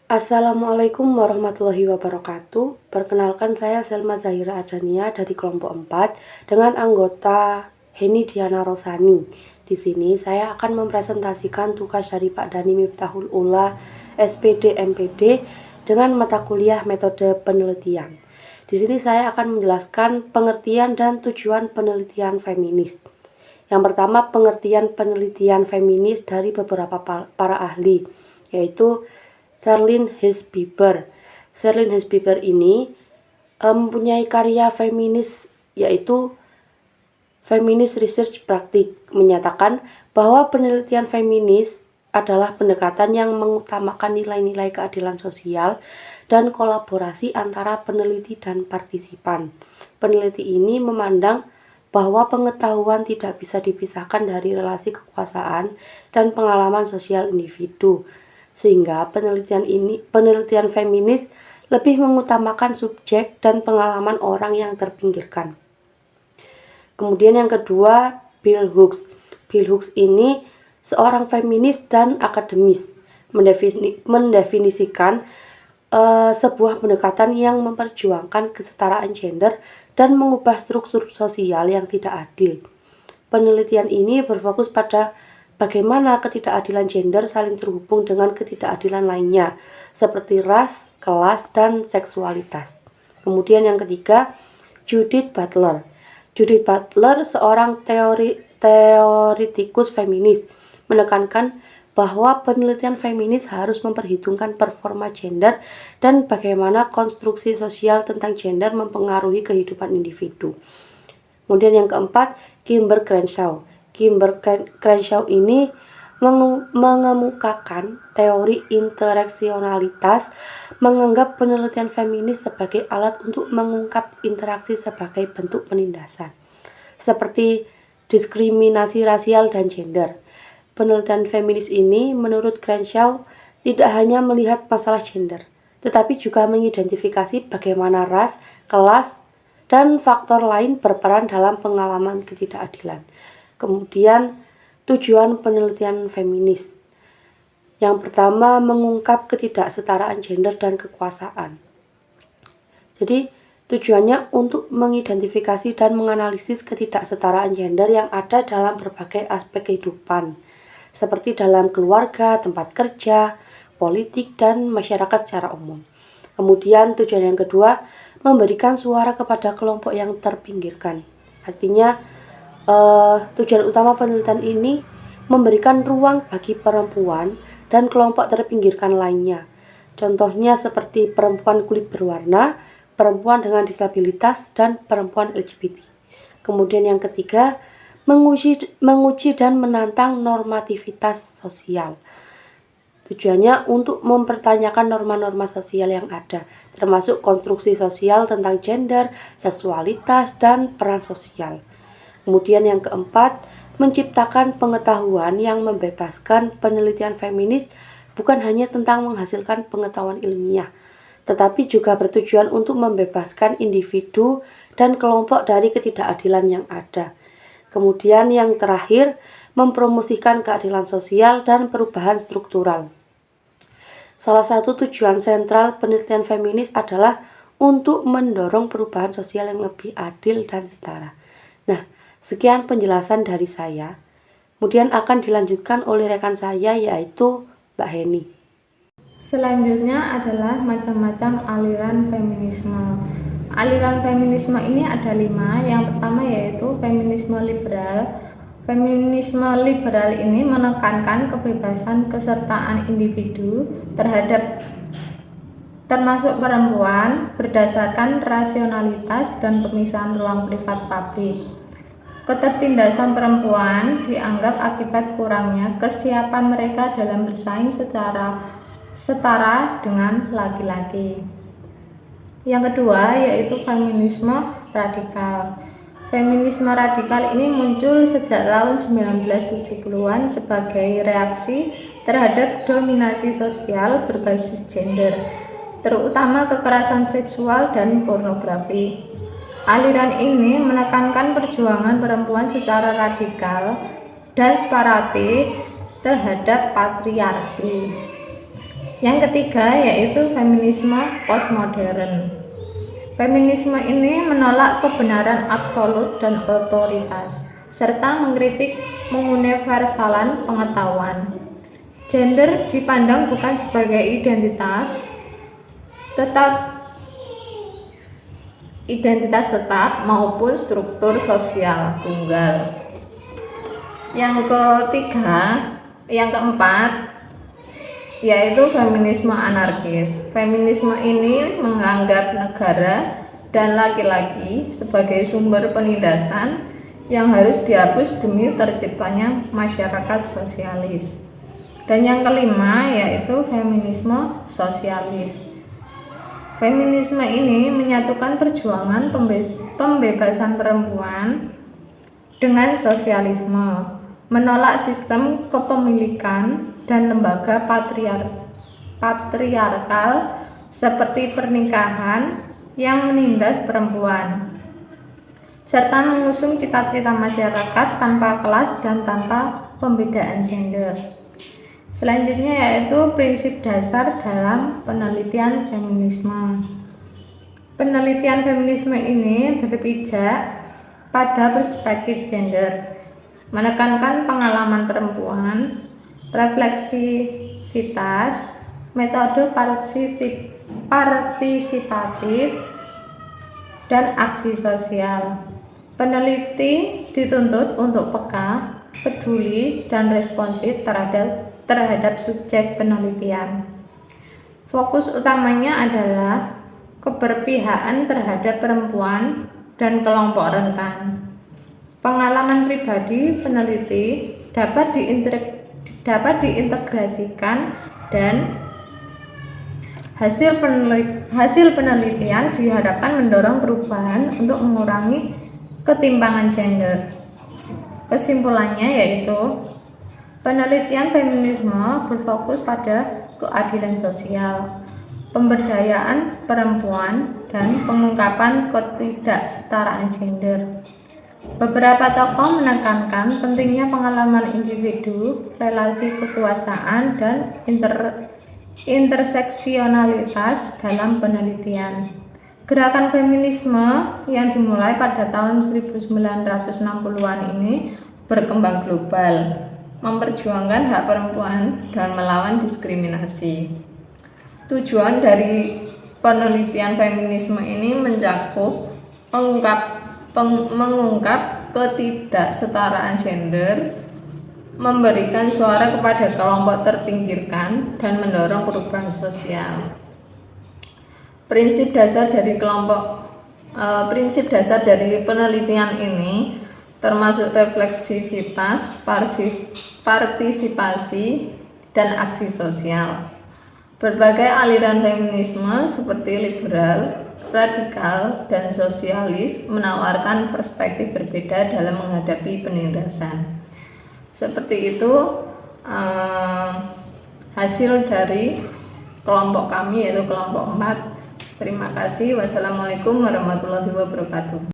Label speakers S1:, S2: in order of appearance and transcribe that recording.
S1: Assalamualaikum warahmatullahi wabarakatuh. Perkenalkan saya Selma Zahira Adania dari kelompok 4 dengan anggota Heni Diana Rosani. Di sini saya akan mempresentasikan tugas dari Pak Dhani Miftahul Ula SPD MPD dengan mata kuliah metode penelitian. Di sini saya akan menjelaskan pengertian dan tujuan penelitian feminis. Yang pertama, pengertian penelitian feminis dari beberapa para ahli, yaitu Sherlyn Hesbiber. Sherlyn Hesbiber ini mempunyai karya feminis, yaitu Feminist Research Practice, menyatakan bahwa penelitian feminis adalah pendekatan yang mengutamakan nilai-nilai keadilan sosial dan kolaborasi antara peneliti dan partisipan. Peneliti ini memandang bahwa pengetahuan tidak bisa dipisahkan dari relasi kekuasaan dan pengalaman sosial individu, sehingga penelitian feminis lebih mengutamakan subjek dan pengalaman orang yang terpinggirkan. Kemudian yang kedua, Bell Hooks. Bell Hooks ini seorang feminis dan akademis, mendefinisikan sebuah pendekatan yang memperjuangkan kesetaraan gender dan mengubah struktur sosial yang tidak adil. Penelitian ini berfokus pada bagaimana ketidakadilan gender saling terhubung dengan ketidakadilan lainnya, seperti ras, kelas, dan seksualitas. Kemudian yang ketiga, Judith Butler. Judith Butler, seorang teoritikus feminis, menekankan bahwa penelitian feminis harus memperhitungkan performa gender dan bagaimana konstruksi sosial tentang gender mempengaruhi kehidupan individu. Kemudian yang keempat, Kimber Crenshaw. Kimber Crenshaw ini mengemukakan teori interaksionalitas, menganggap penelitian feminis sebagai alat untuk mengungkap interaksi sebagai bentuk penindasan, seperti diskriminasi rasial dan gender. Penelitian feminis ini, menurut Crenshaw, tidak hanya melihat masalah gender, tetapi juga mengidentifikasi bagaimana ras, kelas, dan faktor lain berperan dalam pengalaman ketidakadilan. Kemudian, tujuan penelitian feminis. Yang pertama, mengungkap ketidaksetaraan gender dan kekuasaan. Jadi, tujuannya untuk mengidentifikasi dan menganalisis ketidaksetaraan gender yang ada dalam berbagai aspek kehidupan, seperti dalam keluarga, tempat kerja, politik, dan masyarakat secara umum. Kemudian, tujuan yang kedua, memberikan suara kepada kelompok yang terpinggirkan. Artinya, tujuan utama penelitian ini memberikan ruang bagi perempuan dan kelompok terpinggirkan lainnya. Contohnya seperti perempuan kulit berwarna, perempuan dengan disabilitas, dan perempuan LGBT. Kemudian yang ketiga, menguji dan menantang normativitas sosial. Tujuannya untuk mempertanyakan norma-norma sosial yang ada, termasuk konstruksi sosial tentang gender, seksualitas, dan peran sosial. Kemudian yang keempat, menciptakan pengetahuan yang membebaskan. Penelitian feminis bukan hanya tentang menghasilkan pengetahuan ilmiah, tetapi juga bertujuan untuk membebaskan individu dan kelompok dari ketidakadilan yang ada. Kemudian yang terakhir, mempromosikan keadilan sosial dan perubahan struktural. Salah satu tujuan sentral penelitian feminis adalah untuk mendorong perubahan sosial yang lebih adil dan setara. Nah, sekian penjelasan dari saya. Kemudian akan dilanjutkan oleh rekan saya, yaitu Mbak Heni.
S2: Selanjutnya adalah macam-macam aliran feminisme. Aliran feminisme ini ada 5. Yang pertama yaitu feminisme liberal. Feminisme liberal ini menekankan kebebasan kesertaan individu termasuk perempuan berdasarkan rasionalitas dan pemisahan ruang privat publik. Ketertindasan perempuan dianggap akibat kurangnya kesiapan mereka dalam bersaing secara setara dengan laki-laki. Yang kedua yaitu feminisme radikal. Feminisme radikal ini muncul sejak tahun 1970-an sebagai reaksi terhadap dominasi sosial berbasis gender, terutama kekerasan seksual dan pornografi. Aliran ini menekankan perjuangan perempuan secara radikal dan separatis terhadap patriarki. Yang ketiga yaitu feminisme postmodern. Feminisme ini menolak kebenaran absolut dan otoritas, serta mengkritik menguniversalan pengetahuan. Gender dipandang bukan sebagai identitas tetap maupun struktur sosial tunggal. Yang keempat yaitu feminisme anarkis. Feminisme ini menganggap negara dan laki-laki sebagai sumber penindasan yang harus dihapus demi terciptanya masyarakat sosialis. Dan yang kelima yaitu feminisme sosialis. Feminisme ini menyatukan perjuangan pembebasan perempuan dengan sosialisme, menolak sistem kepemilikan dan lembaga patriarkal seperti pernikahan yang menindas perempuan, serta mengusung cita-cita masyarakat tanpa kelas dan tanpa pembedaan gender. Selanjutnya yaitu prinsip dasar dalam penelitian feminisme. Penelitian feminisme ini berpijak pada perspektif gender, menekankan pengalaman perempuan, refleksivitas, metode partisipatif, dan aksi sosial. Peneliti dituntut untuk peka, peduli, dan responsif terhadap subjek penelitian. Fokus utamanya adalah keberpihakan terhadap perempuan dan kelompok rentan. Pengalaman pribadi peneliti dapat diintegrasikan dan hasil penelitian diharapkan mendorong perubahan untuk mengurangi ketimpangan gender. Kesimpulannya yaitu penelitian feminisme berfokus pada keadilan sosial, pemberdayaan perempuan, dan pengungkapan ketidaksetaraan gender. Beberapa tokoh menekankan pentingnya pengalaman individu, relasi kekuasaan, dan interseksionalitas dalam penelitian. Gerakan feminisme yang dimulai pada tahun 1960-an ini berkembang global, memperjuangkan hak perempuan dan melawan diskriminasi. Tujuan dari penelitian feminisme ini mencakup mengungkap ketidaksetaraan gender, memberikan suara kepada kelompok terpinggirkan, dan mendorong perubahan sosial. Prinsip dasar dari penelitian ini termasuk refleksivitas, partisipasi, dan aksi sosial. Berbagai aliran feminisme seperti liberal, radikal, dan sosialis menawarkan perspektif berbeda dalam menghadapi penindasan. Seperti itu hasil dari kelompok kami yaitu kelompok 4. Terima kasih. Wassalamualaikum warahmatullahi wabarakatuh.